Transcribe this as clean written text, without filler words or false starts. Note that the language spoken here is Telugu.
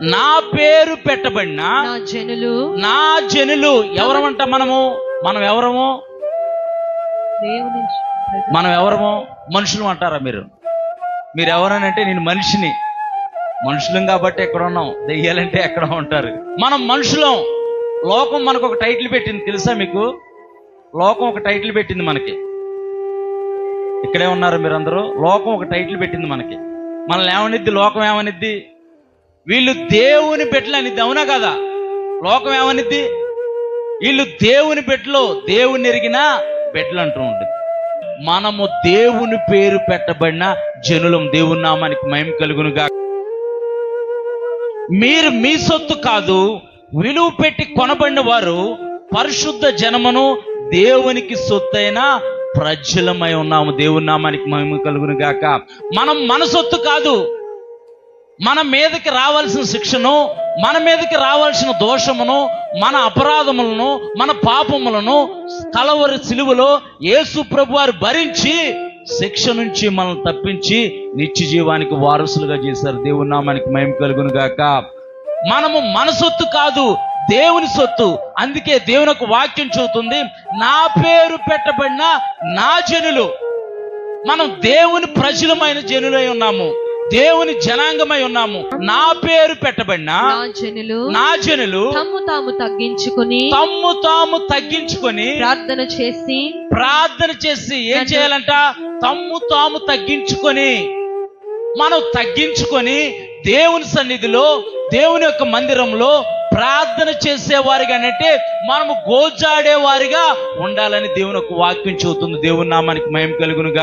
నా పేరు పెట్టబడిన నా జనులు ఎవరమంట? మనం ఎవరము? మనం ఎవరము? మనుషులు అంటారా మీరు ఎవరనంటే నేను మనుషులం కాబట్టి ఎక్కడ ఉన్నాం, దెయ్యాలంటే ఎక్కడ ఉంటారు. మనం మనుషులం. లోకం మనకు ఒక టైటిల్ పెట్టింది, తెలుసా మీకు? లోకం ఒక టైటిల్ పెట్టింది మనకి. ఇక్కడే ఉన్నారు మీరందరూ. లోకం ఒక టైటిల్ పెట్టింది మనకి. మనల్ని ఏమనిద్ది? లోకం ఏమనిద్ది? వీళ్ళు దేవుని బిడ్డలు అనిద్ది. అవునా కదా? లోకం ఏమనిద్ది? వీళ్ళు దేవుని బిడ్డలు, దేవుని ఎరిగిన బిడ్డలు అంటూ ఉంటుంది. మనము దేవుని పేరు పెట్టబడిన జనులం. దేవుని నామానికి మహిమ కలుగునుగా. మీరు మీ సొత్తు కాదు, విలువ పెట్టి కొనబడిన వారు, పరిశుద్ధ జనమును, దేవునికి సొత్తైన ప్రజలమై ఉన్నాము. దేవుని నామానికి మహిమ కలుగును గాక. మనం మన సొత్తు కాదు. మన మీదకి రావాల్సిన శిక్షను, మన మీదకి రావాల్సిన దోషమును, మన అపరాధములను, మన పాపములను కలవరి సిలువలో యేసు ప్రభువారు భరించి శిక్ష నుంచి మనల్ని తప్పించి నిత్య జీవానికి వారసులుగా చేశారు. దేవుని నామానికి మహిమ కలుగును గాక. మనము మన సొత్తు కాదు, దేవుని సొత్తు. అందుకే దేవుని ఒక వాక్యం చెబుతుంది, నా పేరు పెట్టబడిన నా జనులు. మనం దేవుని ప్రజలమైన జనులై ఉన్నాము, దేవుని జనాంగమై ఉన్నాము. నా పేరు పెట్టబడిన నా జనులు తమ్ము తాము తగ్గించుకొని ప్రార్థన చేసి ఏం చేయాలంట? తమ్ము తాము తగ్గించుకొని, మనం తగ్గించుకొని దేవుని సన్నిధిలో, దేవుని యొక్క మందిరంలో ప్రార్థన చేసేవారిగా అంటే మనము గోజాడేవారిగా ఉండాలని దేవుని ఒక వాక్యం చెబుతుంది. దేవుని నామానికి మహిమ కలుగునుగా.